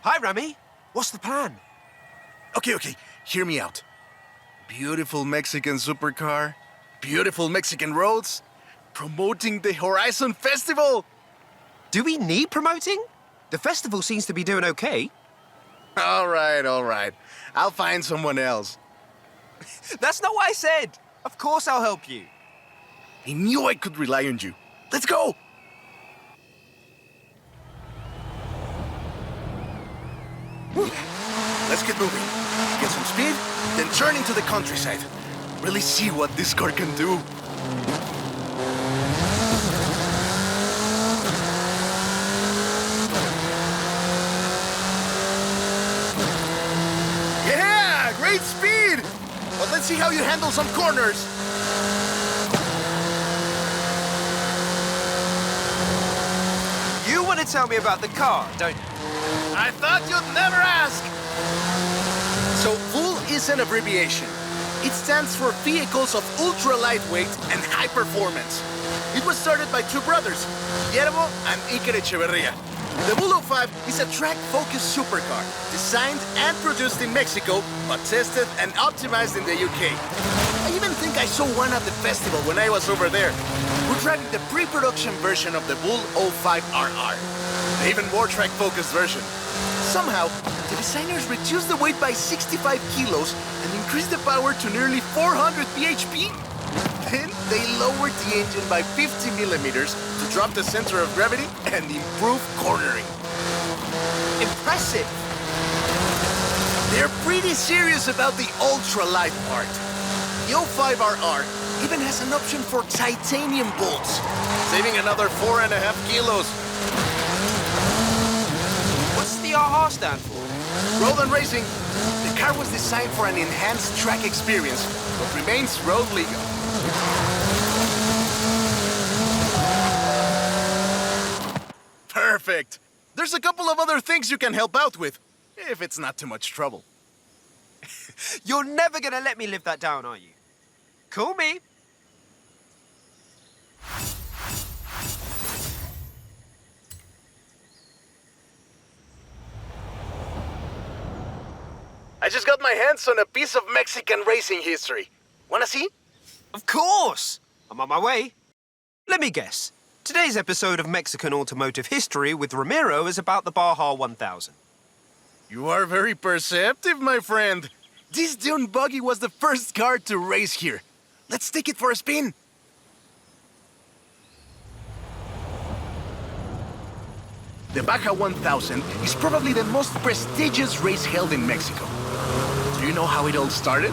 Hi, Rami. What's the plan? Okay, hear me out. Beautiful Mexican supercar, beautiful Mexican roads, promoting the Horizon Festival. Do we need promoting? The festival seems to be doing okay. All right. I'll find someone else. That's not what I said. Of course I'll help you. I knew I could rely on you. Let's go! Let's get moving. Get some speed, then turn into the countryside. Really see what this car can do. Yeah, great speed! But let's see how you handle some corners. You want to tell me about the car, don't you? I thought you'd never ask! So, VUL is an abbreviation. It stands for Vehicles of Ultra Lightweight and High Performance. It was started by two brothers, Guillermo and Iker Echeverria. The VUL 05 is a track-focused supercar, designed and produced in Mexico, but tested and optimized in the UK. I even think I saw one at the festival when I was over there. We're driving the pre-production version of the VUL 05RR, the even more track-focused version. Somehow, the designers reduced the weight by 65 kilos and increased the power to nearly 400 bhp. Then they lowered the engine by 50 millimeters to drop the center of gravity and improve cornering. Impressive. They're pretty serious about the ultra-light part. The 05RR even has an option for titanium bolts, saving another 4.5 kilos. What's the RR stand for? Road and Racing. The car was designed for an enhanced track experience, but remains road legal. Perfect! There's a couple of other things you can help out with, if it's not too much trouble. You're never gonna let me live that down, are you? Call me. I just got my hands on a piece of Mexican racing history. Wanna see? Of course! I'm on my way. Let me guess. Today's episode of Mexican Automotive History with Ramiro is about the Baja 1000. You are very perceptive, my friend. This dune buggy was the first car to race here. Let's take it for a spin. The Baja 1000 is probably the most prestigious race held in Mexico. Do you know how it all started?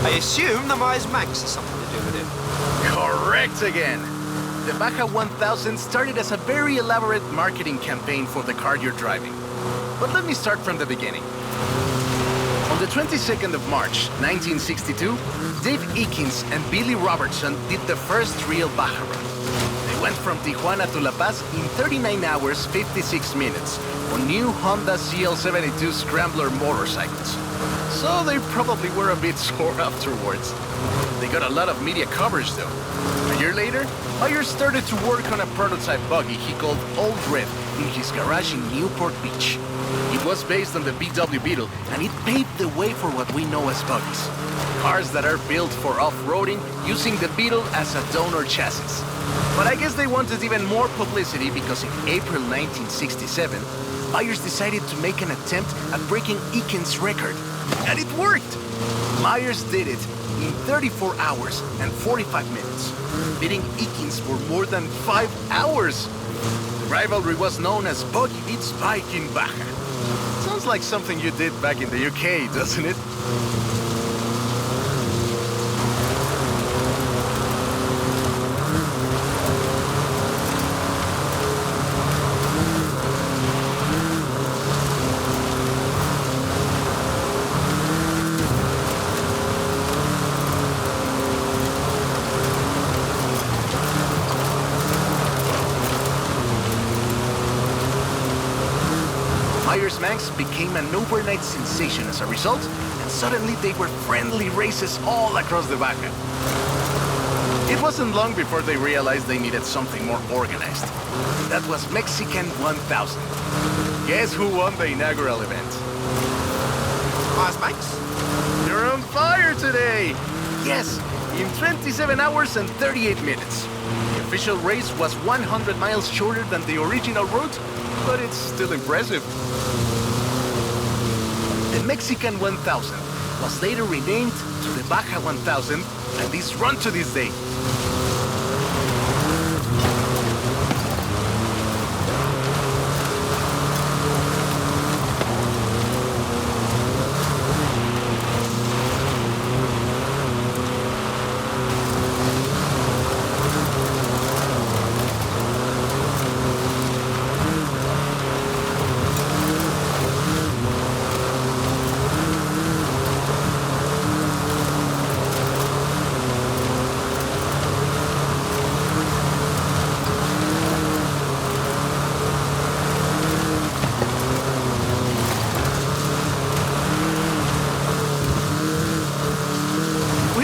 I assume the Myers Manx has something to do with it. Correct again. The Baja 1000 started as a very elaborate marketing campaign for the car you're driving. But let me start from the beginning. On the 22nd of March, 1962, Dave Eakins and Billy Robertson did the first real Baja run. They went from Tijuana to La Paz in 39 hours, 56 minutes on new Honda CL72 Scrambler motorcycles. So they probably were a bit sore afterwards. They got a lot of media coverage though. A year later, Myers started to work on a prototype buggy he called Old Red in his garage in Newport Beach. It was based on the VW Beetle, and it paved the way for what we know as buggies. Cars that are built for off-roading using the Beetle as a donor chassis. But I guess they wanted even more publicity because in April 1967, Myers decided to make an attempt at breaking Eakins' record. And it worked! Myers did it in 34 hours and 45 minutes, beating Eakins for more than 5 hours. The rivalry was known as Buggy beats Bike in Baja. Sounds like something you did back in the UK, doesn't it? Myers Manx became an overnight sensation as a result, and suddenly they were friendly races all across the Baja. It wasn't long before they realized they needed something more organized. That was Mexican 1000. Guess who won the inaugural event? Mars Max? You're on fire today! Yes, in 27 hours and 38 minutes. The official race was 100 miles shorter than the original route, but it's still impressive. The Mexican 1000 was later renamed to the Baja 1000, and is run to this day.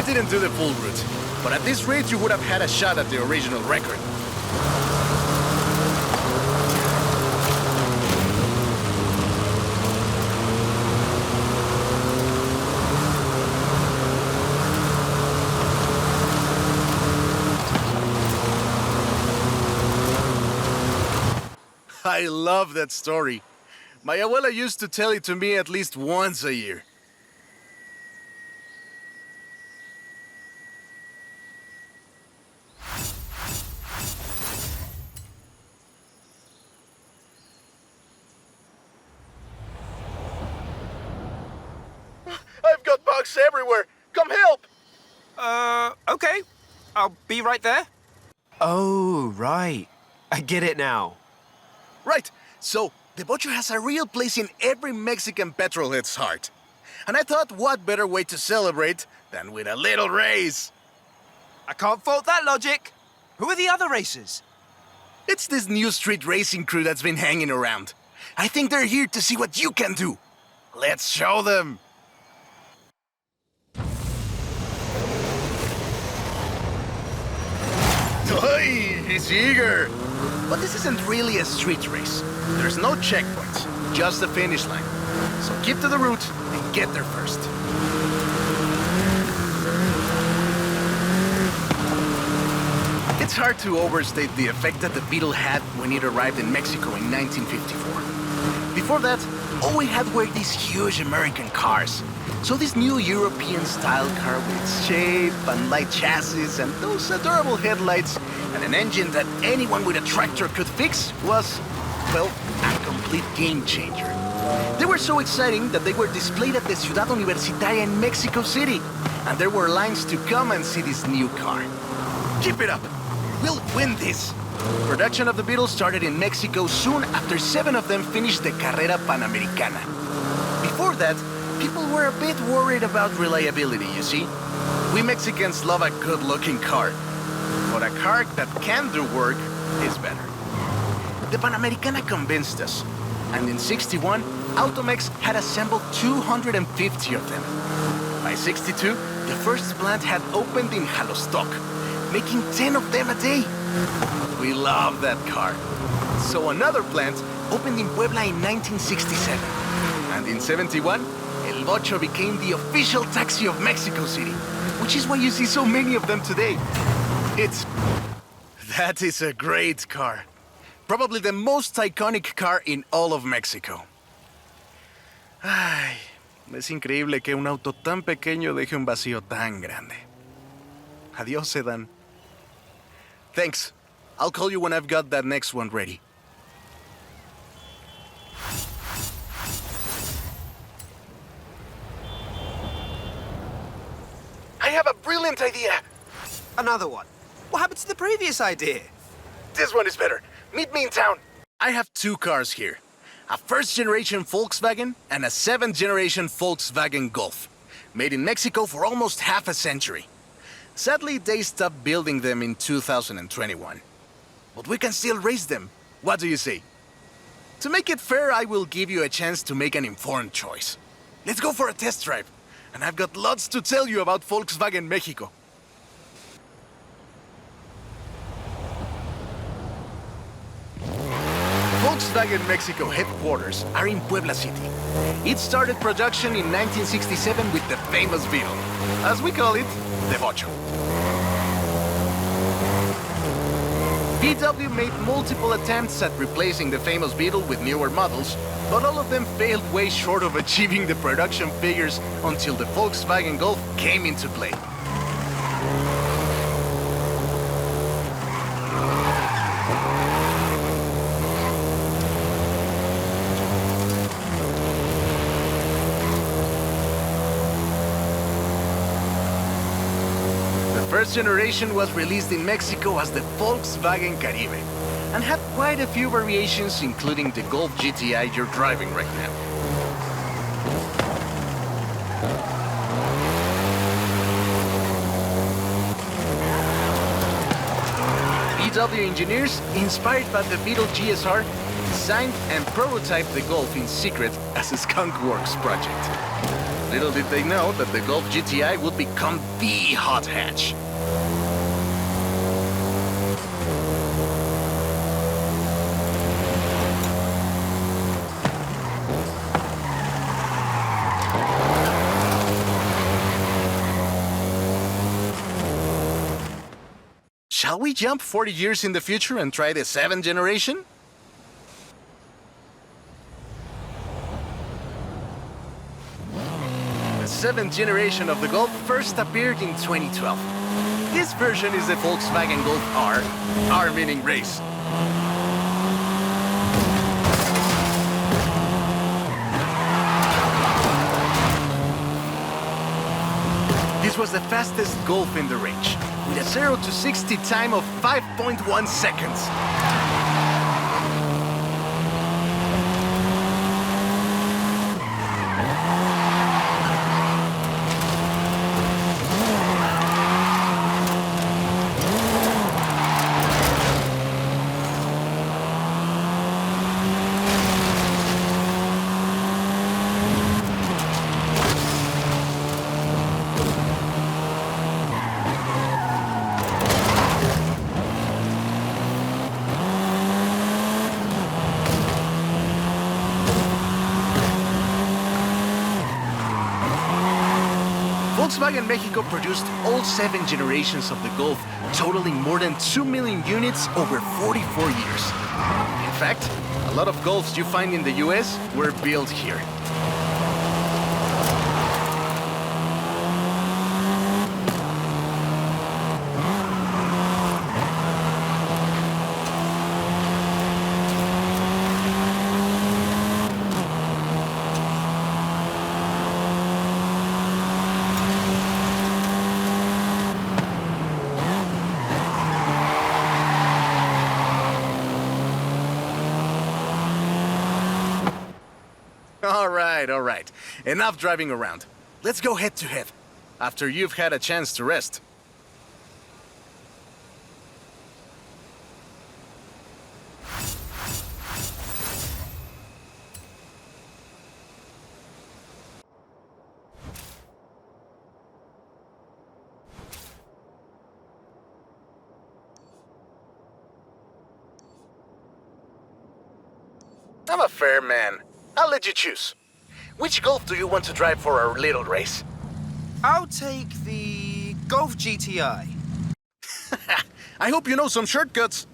Didn't do the full route, but at this rate you would have had a shot at the original record. I love that story. My abuela used to tell it to me at least once a year. I've got bugs everywhere! Come help! Okay. I'll be right there. Oh, right. I get it now. Right, so the Vocho has a real place in every Mexican petrolhead's heart. And I thought, what better way to celebrate than with a little race? I can't fault that logic. Who are the other racers? It's this new street racing crew that's been hanging around. I think they're here to see what you can do. Let's show them. Oi, he's eager. But this isn't really a street race. There's no checkpoints, just the finish line. So keep to the route and get there first. It's hard to overstate the effect that the Beetle had when it arrived in Mexico in 1954. Before that, all we had were these huge American cars. So this new European-style car with its shape and light chassis and those adorable headlights and an engine that anyone with a tractor could fix was, well, a complete game changer. They were so exciting that they were displayed at the Ciudad Universitaria in Mexico City. And there were lines to come and see this new car. Keep it up! We'll win this! Production of the Beetle started in Mexico soon after 7 of them finished the Carrera Panamericana. Before that, people were a bit worried about reliability, you see. We Mexicans love a good-looking car. But a car that can do work is better. The Panamericana convinced us. And in '61, Automex had assembled 250 of them. By '62, the first plant had opened in Jalostoc, making 10 of them a day. We love that car. So another plant opened in Puebla in 1967. And in '71, El Vocho became the official taxi of Mexico City, which is why you see so many of them today. That is a great car. Probably the most iconic car in all of Mexico. Ay, es increíble que un auto tan pequeño deje un vacío tan grande. Adiós, sedan. Thanks. I'll call you when I've got that next one ready. I have a brilliant idea. Another one. What happened to the previous idea? This one is better. Meet me in town. I have 2 cars here. A first-generation Volkswagen and a 7th-generation Volkswagen Golf. Made in Mexico for almost half a century. Sadly, they stopped building them in 2021. But we can still race them. What do you say? To make it fair, I will give you a chance to make an informed choice. Let's go for a test drive. And I've got lots to tell you about Volkswagen Mexico. Volkswagen Mexico headquarters are in Puebla City. It started production in 1967 with the famous Beetle. As we call it, the Vocho. VW made multiple attempts at replacing the famous Beetle with newer models, but all of them failed way short of achieving the production figures until the Volkswagen Golf came into play. The first generation was released in Mexico as the Volkswagen Caribe and had quite a few variations, including the Golf GTI you're driving right now. VW engineers, inspired by the Beetle GSR, designed and prototyped the Golf in secret as a Skunk Works project. Little did they know that the Golf GTI would become the hot hatch. Shall we jump 40 years in the future and try the 7th generation? The 7th generation of the Golf first appeared in 2012. This version is the Volkswagen Golf R, R meaning race. This was the fastest Golf in the range, with a 0 to 60 time of 5.1 seconds. Volkswagen Mexico produced all 7 generations of the Golf, totaling more than 2 million units over 44 years. In fact, a lot of Golfs you find in the US were built here. All right. Enough driving around. Let's go head to head, after you've had a chance to rest. I'm a fair man. I'll let you choose. Which Golf do you want to drive for our little race? I'll take the Golf GTI. I hope you know some shortcuts.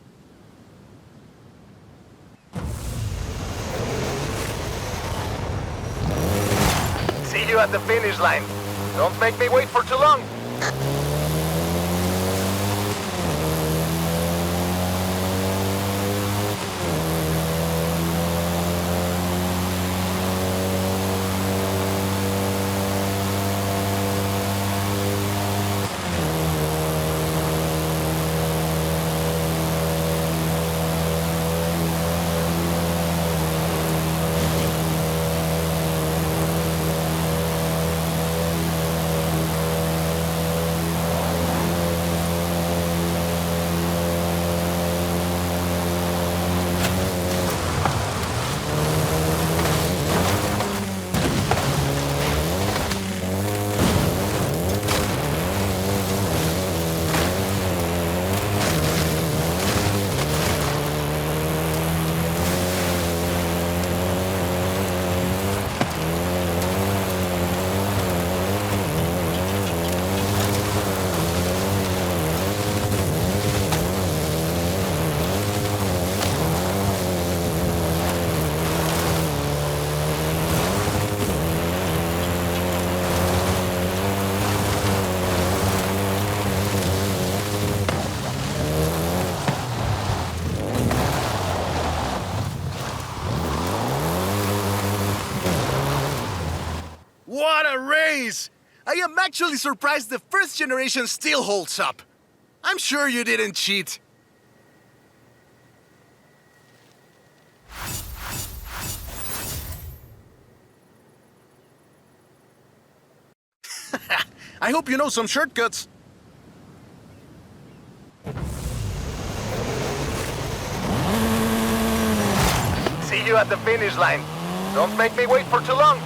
See you at the finish line. Don't make me wait for too long. a race! I am actually surprised the first generation still holds up. I'm sure you didn't cheat. I hope you know some shortcuts. See you at the finish line. Don't make me wait for too long.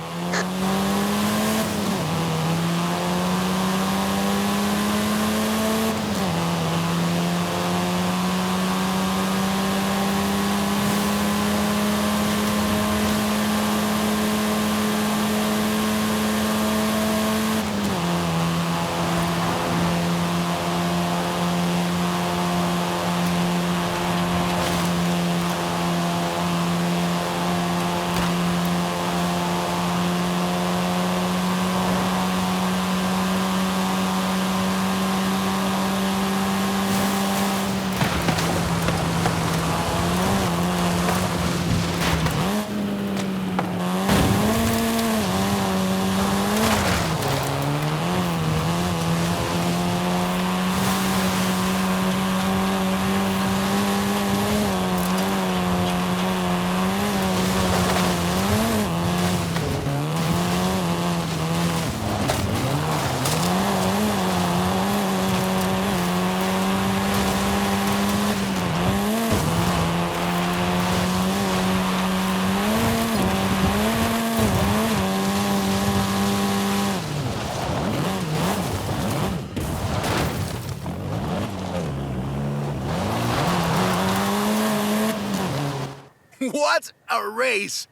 What a race!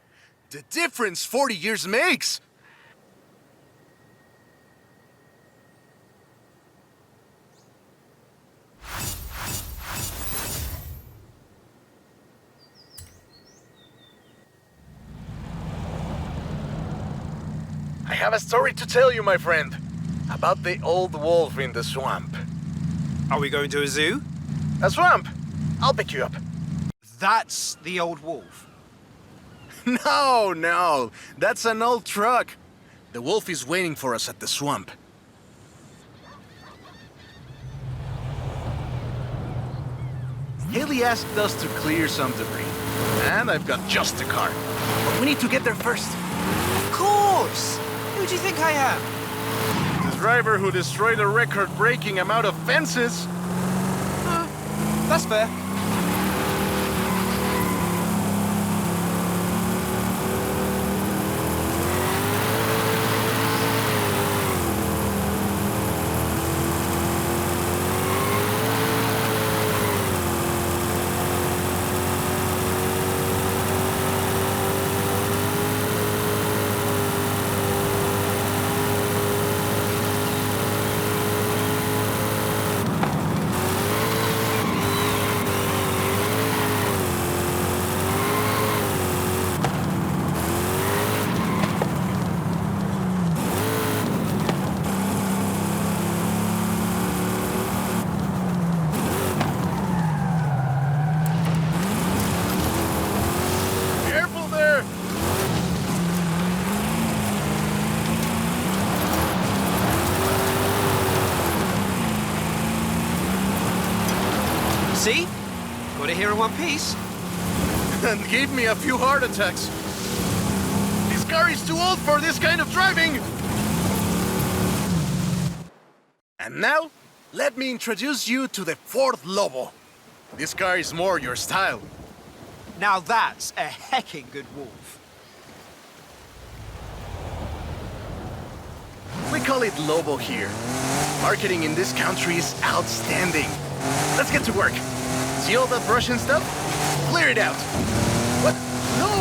The difference 40 years makes! I have a story to tell you, my friend, about the old wolf in the swamp. Are we going to a zoo? A swamp? I'll pick you up. That's the old wolf. No, that's an old truck. The wolf is waiting for us at the swamp. Haley asked us to clear some debris, and I've got just the car. But we need to get there first. Of course! Who do you think I am? The driver who destroyed a record-breaking amount of fences. That's fair. See? Got it here in one piece. And gave me a few heart attacks. This car is too old for this kind of driving! And now, let me introduce you to the fourth Lobo. This car is more your style. Now that's a hecking good wolf. We call it Lobo here. Marketing in this country is outstanding. Let's get to work. See all that Russian stuff? Clear it out. What? No!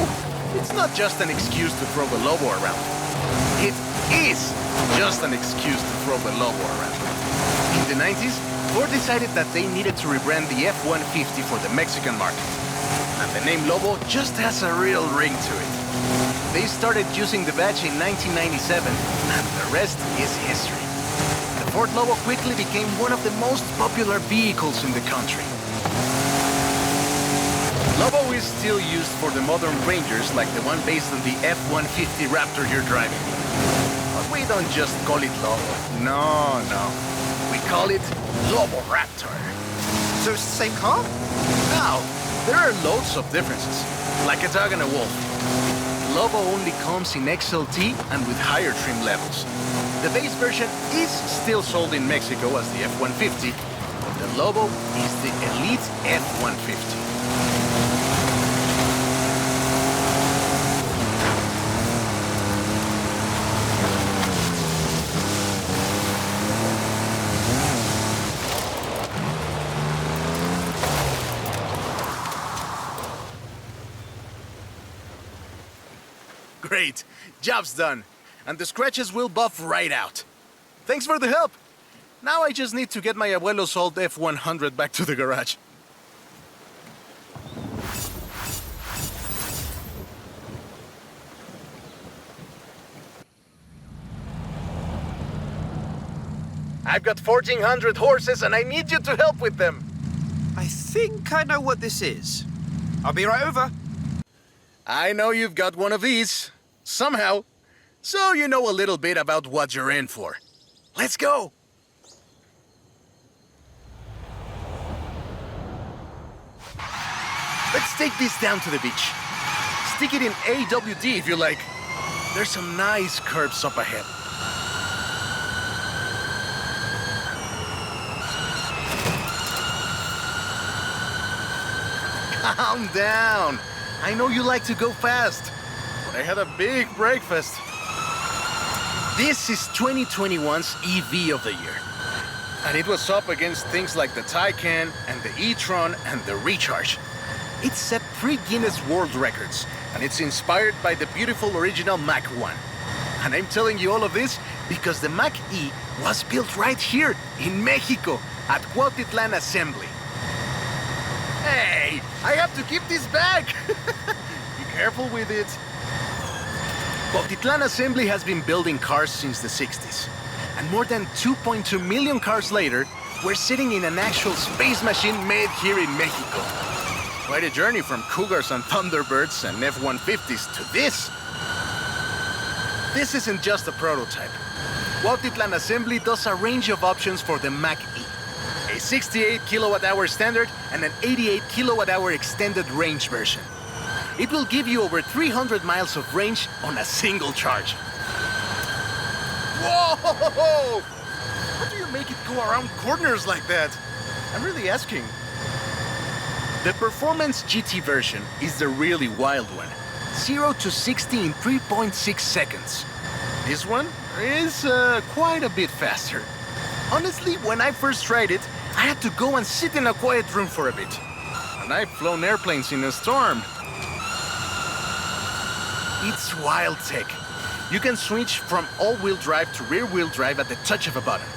It's not just an excuse to throw the Lobo around. It is just an excuse to throw the Lobo around. In the 90s, Ford decided that they needed to rebrand the F-150 for the Mexican market. And the name Lobo just has a real ring to it. They started using the badge in 1997, and the rest is history. The Ford Lobo quickly became one of the most popular vehicles in the country. Lobo is still used for the modern Rangers like the one based on the F-150 Raptor you're driving. But we don't just call it Lobo. No, no. We call it Lobo Raptor. So it's the same car? Now, there are loads of differences, like a dog and a wolf. Lobo only comes in XLT and with higher trim levels. The base version is still sold in Mexico as the F-150, but the Lobo is the elite F-150. Great, job's done. And the scratches will buff right out. Thanks for the help. Now I just need to get my abuelo's old F-100 back to the garage. I've got 1,400 horses and I need you to help with them. I think I know what this is. I'll be right over. I know you've got one of these, somehow. So you know a little bit about what you're in for. Let's go! Let's take this down to the beach. Stick it in AWD if you like. There's some nice curves up ahead. Calm down. I know you like to go fast, but I had a big breakfast. This is 2021's EV of the year. And it was up against things like the Taycan and the e-tron and the Recharge. It set 3 Guinness World Records, and it's inspired by the beautiful original Mach 1. And I'm telling you all of this because the Mach E was built right here in Mexico at Cuautitlán Assembly. Hey, I have to keep this back. Be careful with it. Cuautitlán Assembly has been building cars since the 60s. And more than 2.2 million cars later, we're sitting in an actual space machine made here in Mexico. Quite a journey from Cougars and Thunderbirds and F-150s to this. This isn't just a prototype. Cuautitlán Assembly does a range of options for the Mach E. A 68 kilowatt-hour standard and an 88 kilowatt-hour extended range version. It will give you over 300 miles of range on a single charge. Whoa! How do you make it go around corners like that? I'm really asking. The Performance GT version is the really wild one. 0 to 60 in 3.6 seconds. This one is quite a bit faster. Honestly, when I first tried it, I had to go and sit in a quiet room for a bit. And I've flown airplanes in a storm. It's wild tech. You can switch from all-wheel drive to rear-wheel drive at the touch of a button.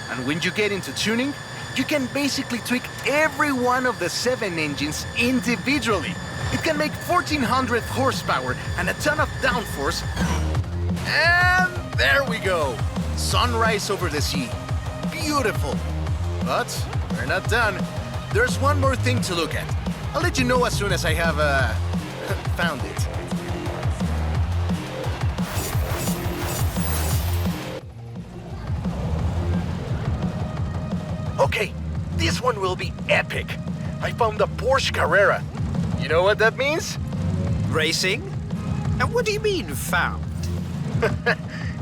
And when you get into tuning, you can basically tweak every one of the 7 engines individually. It can make 1,400 horsepower and a ton of downforce. And there we go. Sunrise over the sea. Beautiful. But we're not done. There's one more thing to look at. I'll let you know as soon as I have, found it. Okay, this one will be epic. I found a Porsche Carrera. You know what that means? Racing? And what do you mean, found?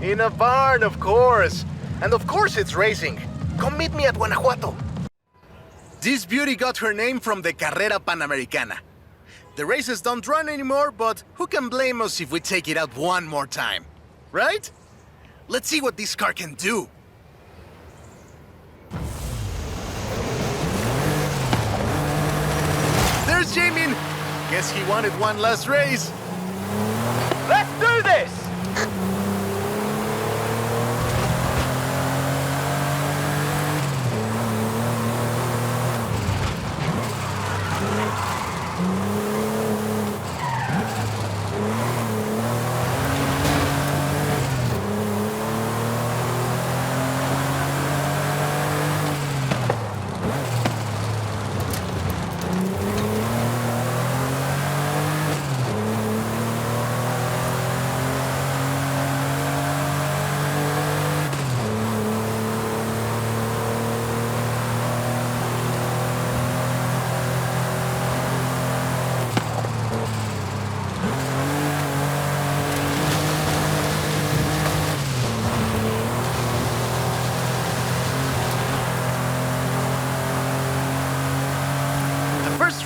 In a barn, of course. And of course it's racing. Come meet me at Guanajuato. This beauty got her name from the Carrera Panamericana. The races don't run anymore, but who can blame us if we take it out one more time? Right? Let's see what this car can do. There's Jamin. Guess he wanted one last race. Let's do this!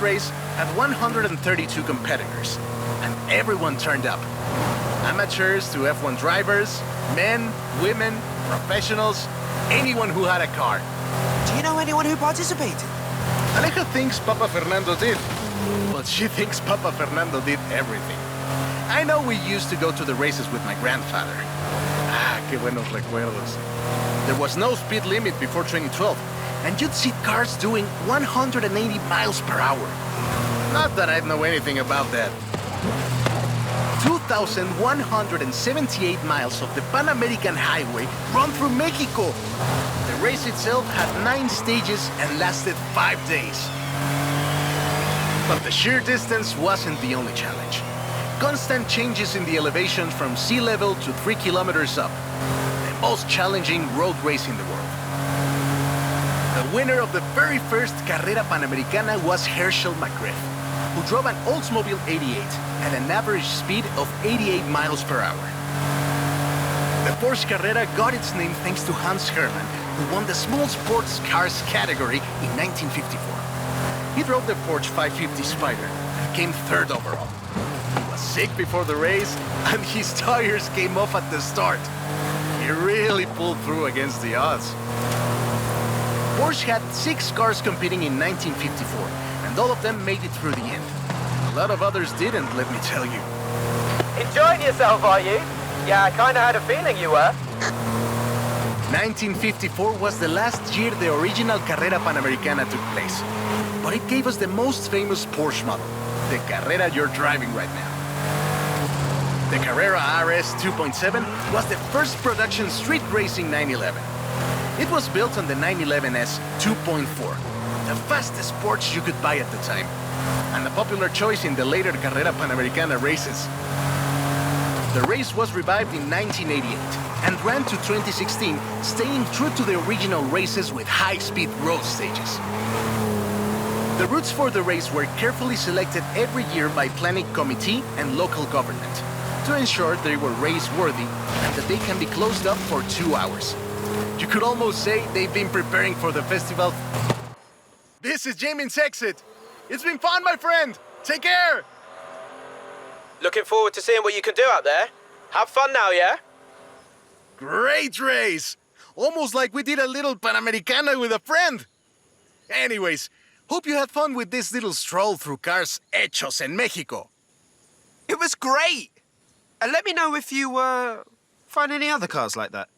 first race had 132 competitors, and everyone turned up. Amateurs to F1 drivers, men, women, professionals, anyone who had a car. Do you know anyone who participated? Aleja thinks Papa Fernando did, but she thinks Papa Fernando did everything. I know we used to go to the races with my grandfather. Ah, qué buenos recuerdos. There was no speed limit before 2012, and you'd see cars doing 180 miles per hour. Not that I know anything about that. 2,178 miles of the Panamericana highway run through Mexico. The race itself had 9 stages and lasted 5 days. But the sheer distance wasn't the only challenge. Constant changes in the elevation from sea level to 3 kilometers up. The most challenging road race in the world. The winner of the very first Carrera Panamericana was Herschel McGriff, who drove an Oldsmobile 88 at an average speed of 88 miles per hour. The Porsche Carrera got its name thanks to Hans Hermann, who won the small sports cars category in 1954. He drove the Porsche 550 Spider and came 3rd overall. He was sick before the race, and his tires came off at the start. He really pulled through against the odds. Porsche had 6 cars competing in 1954, and all of them made it through the end. A lot of others didn't, let me tell you. Enjoying yourself, are you? Yeah, I kinda had a feeling you were. 1954 was the last year the original Carrera Panamericana took place. But it gave us the most famous Porsche model, the Carrera you're driving right now. The Carrera RS 2.7 was the first production street racing 911. It was built on the 911S 2.4, the fastest Porsche you could buy at the time, and a popular choice in the later Carrera Panamericana races. The race was revived in 1988 and ran to 2016, staying true to the original races with high-speed road stages. The routes for the race were carefully selected every year by planning committee and local government to ensure they were race-worthy and that they can be closed up for 2 hours. You could almost say they've been preparing for the festival. This is Jamin's exit. It's been fun, my friend. Take care. Looking forward to seeing what you can do out there. Have fun now, yeah? Great race. Almost like we did a little Panamericana with a friend. Anyways, hope you had fun with this little stroll through cars hechos en Mexico. It was great! And let me know if you, find any other cars like that.